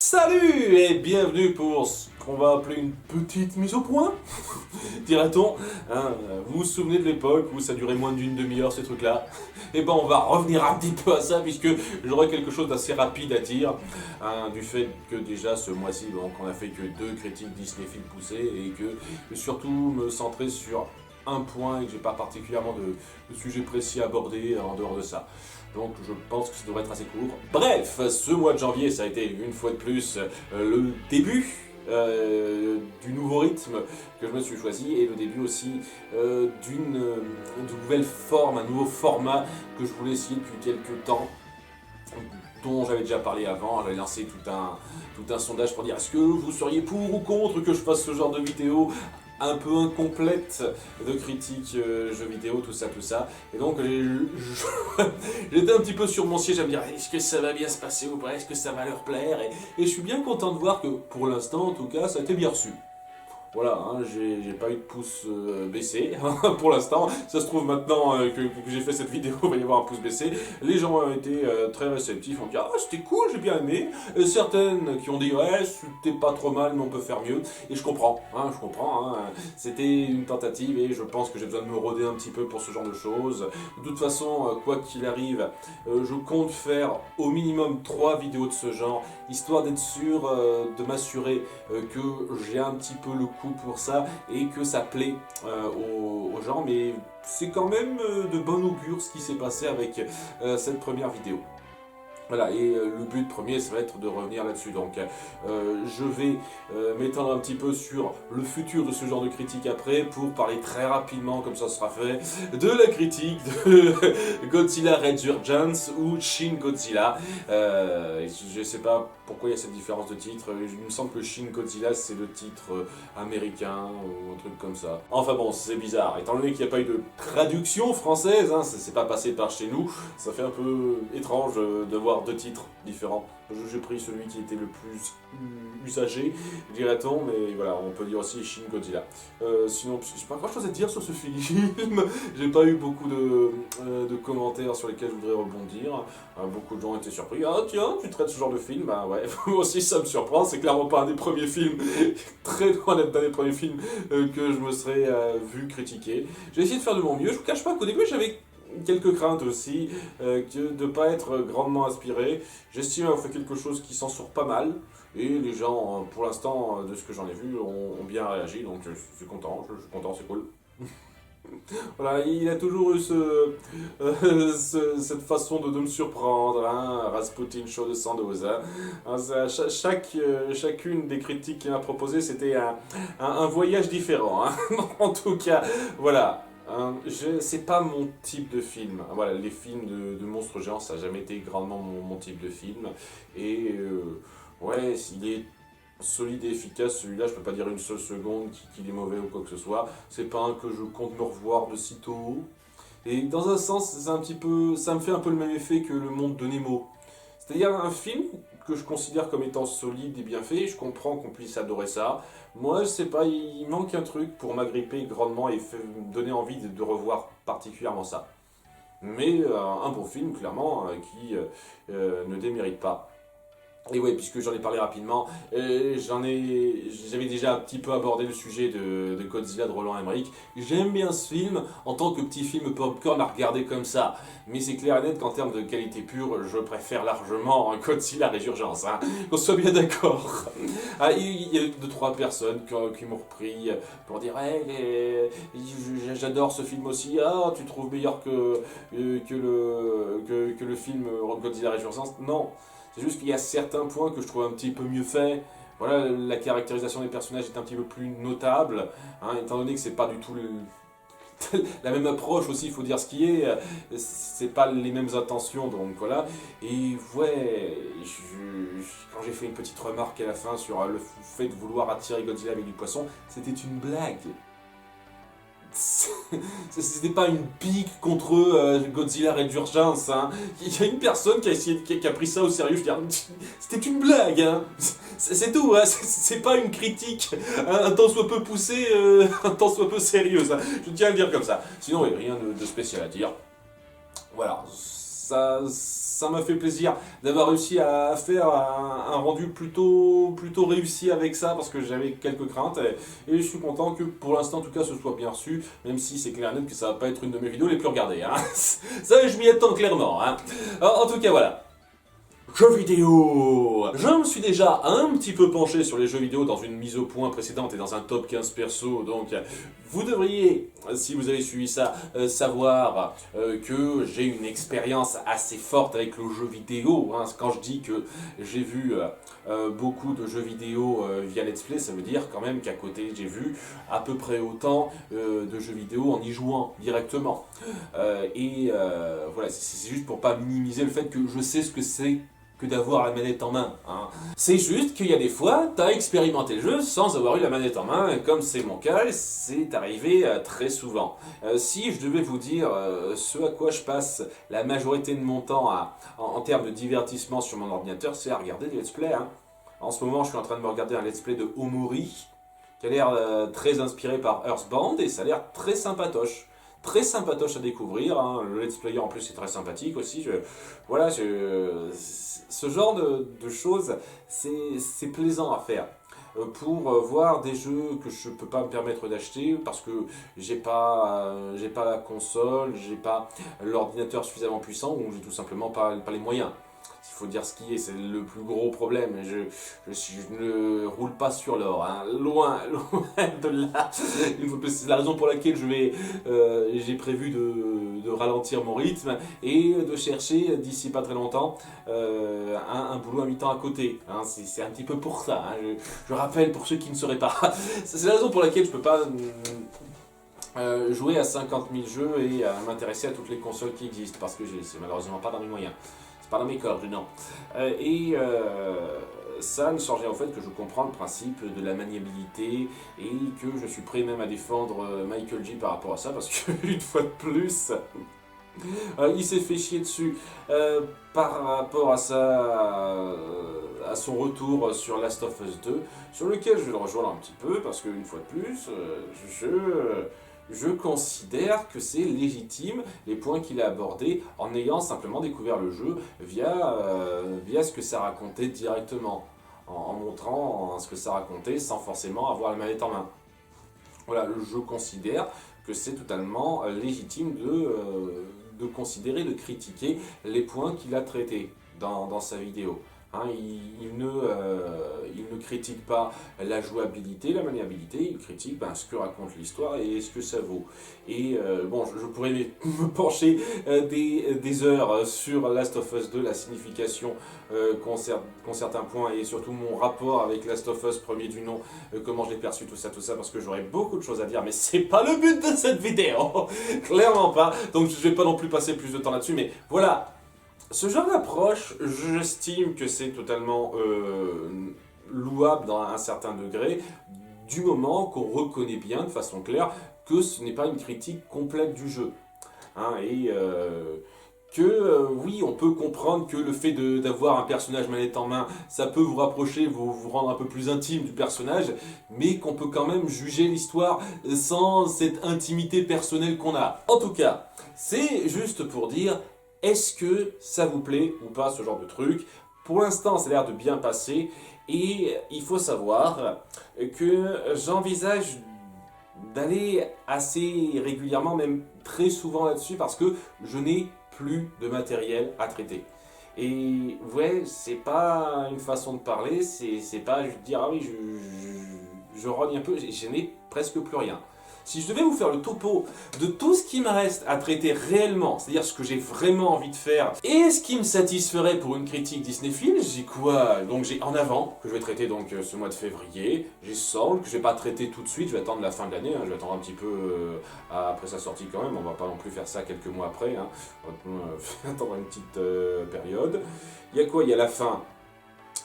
Salut et bienvenue pour ce qu'on va appeler une petite mise au point, dirait-on. Vous vous souvenez de l'époque où ça durait moins d'une demi-heure ces trucs-là? Eh ben on va revenir un petit peu à ça puisque j'aurai quelque chose d'assez rapide à dire, du fait que déjà ce mois-ci donc, on a fait que 2 critiques Disney Film poussées et que surtout me centrer sur un point et que j'ai pas particulièrement de sujet précis à aborder en dehors de ça. Donc je pense que ça devrait être assez court. Bref, ce mois de janvier, ça a été une fois de plus le début du nouveau rythme que je me suis choisi et le début aussi d'une nouvelle forme, un nouveau format que je voulais essayer depuis quelques temps, dont j'avais déjà parlé avant. J'avais lancé tout un sondage pour dire est-ce que vous seriez pour ou contre que je fasse ce genre de vidéo un peu incomplète de critiques jeux vidéo, tout ça. Et donc j'étais un petit peu sur mon siège à me dire est-ce que ça va bien se passer ou pas, est-ce que ça va leur plaire et je suis bien content de voir que pour l'instant en tout cas ça a été bien reçu. Voilà, j'ai pas eu de pouce baissé pour l'instant. Ça se trouve maintenant que j'ai fait cette vidéo, il va y avoir un pouce baissé. Les gens ont été très réceptifs, ont dit ah c'était cool, j'ai bien aimé. Certaines qui ont dit ouais c'était pas trop mal mais on peut faire mieux. Et je comprends, je comprends. C'était une tentative et je pense que j'ai besoin de me roder un petit peu pour ce genre de choses. De toute façon, quoi qu'il arrive, je compte faire au minimum 3 vidéos de ce genre, histoire d'être sûr de m'assurer que j'ai un petit peu le coup pour ça et que ça plaît aux gens, mais c'est quand même de bon augure ce qui s'est passé avec cette première vidéo. Voilà, et le but premier, ça va être de revenir là-dessus. Donc, je vais m'étendre un petit peu sur le futur de ce genre de critique après, pour parler très rapidement, comme ça sera fait, de la critique de Godzilla Resurgence ou Shin Godzilla. Je sais pas pourquoi il y a cette différence de titre. Il me semble que Shin Godzilla, c'est le titre américain ou un truc comme ça. Enfin bon, c'est bizarre. Étant donné qu'il n'y a pas eu de traduction française, ça s'est pas passé par chez nous, ça fait un peu étrange de voir 2 titres différents. J'ai pris celui qui était le plus usagé, dirait-on, mais voilà, on peut dire aussi Shin Godzilla. Sinon, j'ai pas grand chose à dire sur ce film. J'ai pas eu beaucoup de commentaires sur lesquels je voudrais rebondir. Beaucoup de gens étaient surpris. Ah tiens, tu traites ce genre de film? Bah ouais, moi aussi ça me surprend. C'est clairement pas un des premiers films, très loin d'être un des premiers films que je me serais vu critiquer. J'ai essayé de faire de mon mieux. Je vous cache pas qu'au début j'avais quelques craintes aussi, de ne pas être grandement inspiré. J'estime avoir fait quelque chose qui s'en sort pas mal, et les gens, pour l'instant, de ce que j'en ai vu, ont bien réagi, donc je suis content, je suis content, c'est cool. Voilà, il a toujours eu cette façon de me surprendre, Rasputin Show de Sandoz. Chacune des critiques qu'il m'a proposées, c'était un voyage différent. En tout cas, voilà. C'est pas mon type de film. Voilà, les films de monstres géants, ça n'a jamais été grandement mon type de film. Et ouais, s'il est solide et efficace, celui-là, je peux pas dire une seule seconde qu'il est mauvais ou quoi que ce soit. C'est pas un que je compte me revoir de sitôt. Et dans un sens, ça me fait un peu le même effet que Le Monde de Nemo. C'est-à-dire un film que je considère comme étant solide et bien fait, je comprends qu'on puisse adorer ça. Moi, je sais pas, il manque un truc pour m'agripper grandement et me donner envie de revoir particulièrement ça. Mais un bon film, clairement, qui ne démérite pas. Et ouais, puisque j'en ai parlé rapidement, j'avais déjà un petit peu abordé le sujet de Godzilla de Roland Emmerich. J'aime bien ce film en tant que petit film popcorn à regarder comme ça. Mais c'est clair et net qu'en termes de qualité pure, je préfère largement Godzilla Résurgence, qu'on soit bien d'accord. Il y a 2-3 personnes qui m'ont repris pour dire hey, j'adore ce film aussi, tu trouves meilleur que le film Godzilla Résurgence? Non. C'est juste qu'il y a certains points que je trouve un petit peu mieux faits. Voilà, la caractérisation des personnages est un petit peu plus notable, étant donné que c'est pas du tout la même approche aussi, il faut dire ce qui est. C'est pas les mêmes intentions, donc voilà. Et ouais, quand j'ai fait une petite remarque à la fin sur le fait de vouloir attirer Godzilla avec du poisson, c'était une blague. C'était pas une pique contre Godzilla Resurgence. Il y a une personne qui a pris ça au sérieux. Je veux dire, c'était une blague. C'est tout. C'est pas une critique un tant soit peu poussée, un tant soit peu sérieuse. Je tiens à le dire comme ça. Sinon, il n'y a rien de spécial à dire. Voilà. Ça ça m'a fait plaisir d'avoir réussi à faire un rendu plutôt réussi avec ça, parce que j'avais quelques craintes, et je suis content que pour l'instant en tout cas ce soit bien reçu, même si c'est clair et net que ça va pas être une de mes vidéos les plus regardées. Hein. Ça je m'y attends clairement. Hein. Alors, en tout cas voilà. Jeux vidéo. Je me suis déjà un petit peu penché sur les jeux vidéo dans une mise au point précédente et dans un top 15 perso, donc vous devriez, si vous avez suivi ça, savoir que j'ai une expérience assez forte avec le jeu vidéo. Hein. Quand je dis que j'ai vu beaucoup de jeux vidéo via Let's Play, ça veut dire quand même qu'à côté j'ai vu à peu près autant de jeux vidéo en y jouant directement. Voilà, c'est juste pour pas minimiser le fait que je sais ce que c'est que d'avoir la manette en main. Hein. C'est juste qu'il y a des fois, t'as expérimenté le jeu sans avoir eu la manette en main, et comme c'est mon cas, c'est arrivé très souvent. Si je devais vous dire ce à quoi je passe la majorité de mon temps en termes de divertissement sur mon ordinateur, c'est à regarder des let's play. Hein. En ce moment, je suis en train de me regarder un let's play de Omori, qui a l'air très inspiré par Earthbound, et ça a l'air très sympatoche. Très sympatoche à découvrir, hein. Le let's player en plus est très sympathique aussi. Ce genre de choses, c'est plaisant à faire. Pour voir des jeux que je peux pas me permettre d'acheter parce que j'ai pas la console, j'ai pas l'ordinateur suffisamment puissant ou j'ai tout simplement pas les moyens. Il faut dire ce qui est, c'est le plus gros problème. Je ne roule pas sur l'or, hein. Loin de là. C'est la raison pour laquelle j'ai prévu de ralentir mon rythme et de chercher d'ici pas très longtemps un boulot à mi-temps à côté. Hein. C'est un petit peu pour ça. Hein. Je rappelle pour ceux qui ne sauraient pas. C'est la raison pour laquelle je peux pas jouer à 50 000 jeux et m'intéresser à toutes les consoles qui existent parce que c'est malheureusement pas dans mes moyens. C'est pas dans mes cordes, non. Ça ne change rien au fait que je comprends le principe de la maniabilité et que je suis prêt même à défendre Michael J par rapport à ça parce qu'une fois de plus, il s'est fait chier dessus par rapport à son retour sur Last of Us 2, sur lequel je vais le rejoindre un petit peu parce qu'une fois de plus, je considère que c'est légitime les points qu'il a abordés en ayant simplement découvert le jeu via ce que ça racontait directement, en montrant ce que ça racontait sans forcément avoir la manette en main. Voilà, je considère que c'est totalement légitime de considérer, de critiquer les points qu'il a traités dans sa vidéo. Hein, il ne critique pas la jouabilité, la maniabilité, il critique ce que raconte l'histoire et ce que ça vaut. Et bon, je pourrais me pencher des heures sur Last of Us 2, la signification qu'ont certains points et surtout mon rapport avec Last of Us premier du nom, comment je l'ai perçu, tout ça, parce que j'aurais beaucoup de choses à dire, mais c'est pas le but de cette vidéo, clairement pas, donc je vais pas non plus passer plus de temps là-dessus, mais voilà. Ce genre d'approche, j'estime que c'est totalement louable dans un certain degré, du moment qu'on reconnaît bien de façon claire que ce n'est pas une critique complète du jeu. Hein, oui, on peut comprendre que le fait d'avoir un personnage manette en main, ça peut vous rapprocher, vous rendre un peu plus intime du personnage, mais qu'on peut quand même juger l'histoire sans cette intimité personnelle qu'on a. En tout cas, c'est juste pour dire... Est-ce que ça vous plaît ou pas ce genre de truc? Pour l'instant, ça a l'air de bien passer et il faut savoir que j'envisage d'aller assez régulièrement, même très souvent là-dessus parce que je n'ai plus de matériel à traiter. Et ouais, c'est pas une façon de parler, c'est pas juste dire ah oui, je rogne un peu, je n'ai presque plus rien. Si je devais vous faire le topo de tout ce qui me reste à traiter réellement, c'est-à-dire ce que j'ai vraiment envie de faire, et ce qui me satisferait pour une critique Disney Film, j'ai quoi? Donc j'ai En Avant, que je vais traiter donc ce mois de février, j'ai Soul, que je vais pas traiter tout de suite, je vais attendre la fin de l'année, hein, je vais attendre un petit peu après sa sortie quand même, on va pas non plus faire ça quelques mois après, hein, on va attendre une petite période. Il y a quoi? Il y a la fin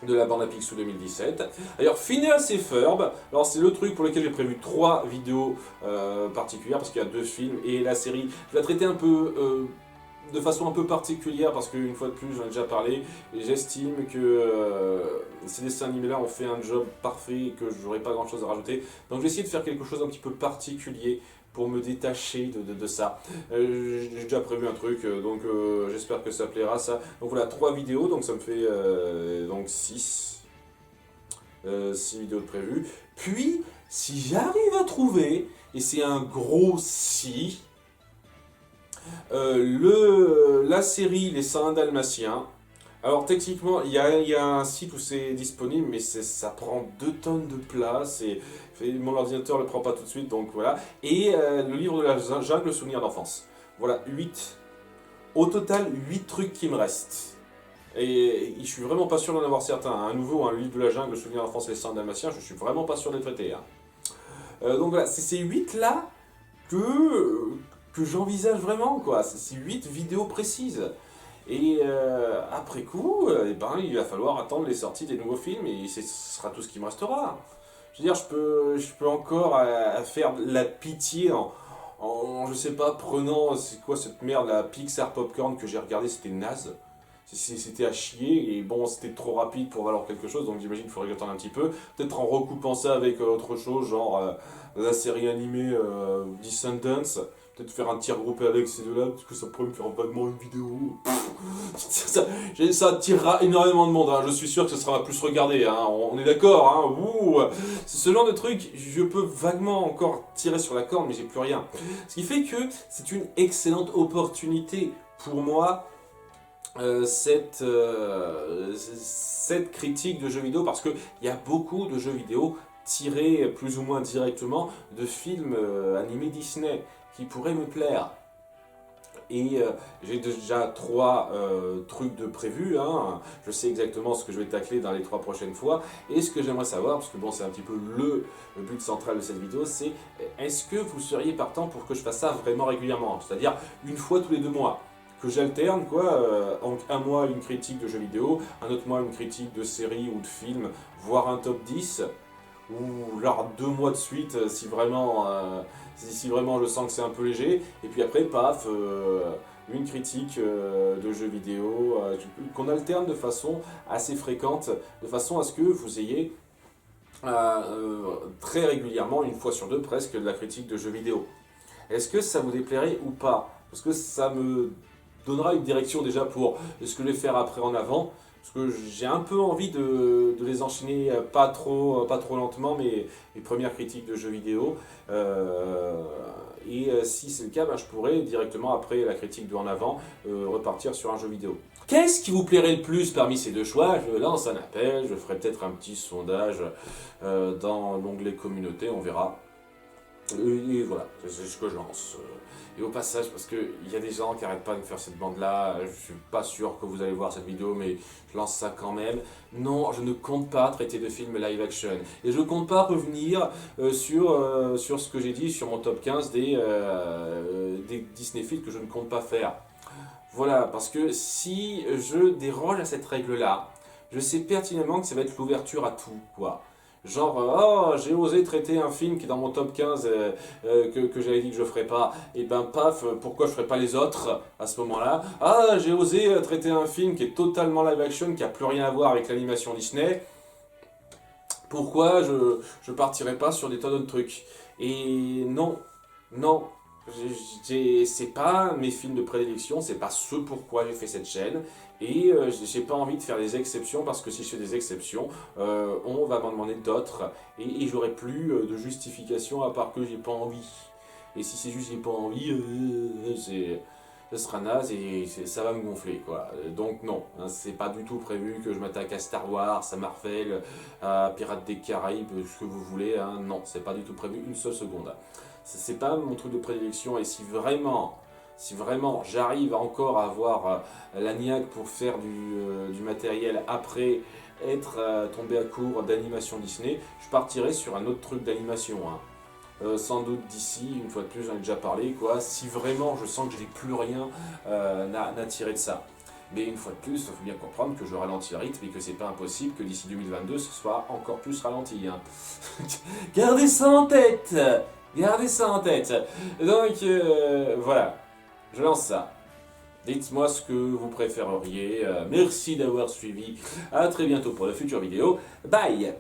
de la bande à Picsou 2017. D'ailleurs, Phineas et Ferb, alors c'est le truc pour lequel j'ai prévu 3 vidéos particulières, parce qu'il y a 2 films, et la série, je vais la traiter un peu de façon un peu particulière, parce qu'une fois de plus, j'en ai déjà parlé, et j'estime que ces dessins animés-là ont fait un job parfait, et que j'aurais pas grand-chose à rajouter, donc j'ai essayé de faire quelque chose un petit peu particulier pour me détacher de ça. J'ai déjà prévu un truc, donc j'espère que ça plaira ça. Donc voilà, 3 vidéos, donc ça me fait donc 6 vidéos de prévues. Puis, si j'arrive à trouver, et c'est un gros si, la série Les 101 Dalmatiens. Alors techniquement, il y a un site où c'est disponible, mais ça prend 2 tonnes de place, et mon ordinateur ne le prend pas tout de suite, donc voilà. Et le livre de la jungle, le souvenir d'enfance. Voilà, 8. Au total, 8 trucs qui me restent. Et je suis vraiment pas sûr d'en avoir certains. À nouveau, un livre de la jungle, le souvenir d'enfance, les 100 dalmatiens, je suis vraiment pas sûr de les traiter. Donc voilà, c'est ces 8 là que j'envisage vraiment, quoi. C'est ces 8 vidéos précises. Et après coup, il va falloir attendre les sorties des nouveaux films, et ce sera tout ce qui me restera. Je veux dire, je peux encore faire la pitié je sais pas, prenant, c'est quoi cette merde, la Pixar Popcorn que j'ai regardé, c'était naze. C'était à chier, et bon, c'était trop rapide pour valoir quelque chose, donc j'imagine qu'il faudrait attendre un petit peu. Peut-être en recoupant ça avec autre chose, genre la série animée Descendants. Peut-être faire un tir groupé avec ces deux-là, parce que ça pourrait me faire vaguement une vidéo. Ça attirera énormément de monde, hein. Je suis sûr que ce sera plus regardé, hein. On est d'accord, hein. Ce genre de truc, je peux vaguement encore tirer sur la corde, mais j'ai plus rien. Ce qui fait que c'est une excellente opportunité pour moi, cette critique de jeux vidéo, parce qu'il y a beaucoup de jeux vidéo tirés plus ou moins directement de films animés Disney qui pourraient me plaire. Et j'ai déjà 3 trucs de prévus, hein. Je sais exactement ce que je vais tacler dans les 3 prochaines fois. Et ce que j'aimerais savoir, parce que bon, c'est un petit peu le but central de cette vidéo, c'est est-ce que vous seriez partant pour que je fasse ça vraiment régulièrement? C'est-à-dire une fois tous les 2 mois. Que j'alterne, quoi, un mois une critique de jeux vidéo, un autre mois une critique de série ou de film, voire un top 10, ou genre 2 mois de suite si vraiment je sens que c'est un peu léger, et puis après, paf, une critique de jeux vidéo, qu'on alterne de façon assez fréquente, de façon à ce que vous ayez très régulièrement, une fois sur 2 presque, de la critique de jeux vidéo. Est-ce que ça vous déplairait ou pas? Parce que ça me donnera une direction déjà pour ce que je vais faire après en avant, parce que j'ai un peu envie de les enchaîner pas trop lentement, mes premières critiques de jeux vidéo. Si c'est le cas, je pourrais directement après la critique de en avant repartir sur un jeu vidéo. Qu'est-ce qui vous plairait le plus parmi ces 2 choix? Je lance un appel, je ferai peut-être un petit sondage dans l'onglet communauté, on verra. Et voilà, c'est ce que je lance. Et au passage, parce qu'il y a des gens qui n'arrêtent pas de me faire cette bande-là, je suis pas sûr que vous allez voir cette vidéo, mais je lance ça quand même. Non, je ne compte pas traiter de films live action. Et je ne compte pas revenir sur ce que j'ai dit sur mon top 15 des Disney films que je ne compte pas faire. Voilà, parce que si je déroge à cette règle-là, je sais pertinemment que ça va être l'ouverture à tout, quoi. Genre, j'ai osé traiter un film qui est dans mon top 15 que j'avais dit que je ferais pas. Et ben paf, pourquoi je ferais pas les autres à ce moment-là? Ah, j'ai osé traiter un film qui est totalement live action, qui a plus rien à voir avec l'animation Disney. Pourquoi je partirais pas sur des tonnes de trucs? Et non, c'est pas mes films de prédilection, c'est pas ce pourquoi j'ai fait cette chaîne. Et j'ai pas envie de faire des exceptions, parce que si je fais des exceptions, on va m'en demander d'autres, et j'aurai plus de justification à part que j'ai pas envie. Et si c'est juste j'ai pas envie, ce sera naze et ça va me gonfler, quoi. Donc non, hein, c'est pas du tout prévu que je m'attaque à Star Wars, à Marvel, à Pirates des Caraïbes, ce que vous voulez, hein. Non, c'est pas du tout prévu une seule seconde. C'est pas mon truc de prédilection, et si vraiment j'arrive encore à avoir la niaque pour faire du matériel après être tombé à court d'animation Disney, je partirai sur un autre truc d'animation, hein. Sans doute d'ici, une fois de plus, j'en ai déjà parlé, quoi, si vraiment je sens que je n'ai plus rien à tirer de ça. Mais une fois de plus, il faut bien comprendre que je ralentis le rythme, et que c'est pas impossible que d'ici 2022 ce soit encore plus ralenti, hein. Gardez ça en tête! Gardez ça en tête. Donc voilà, je lance ça. Dites-moi ce que vous préféreriez. Merci d'avoir suivi. À très bientôt pour de futures vidéos. Bye!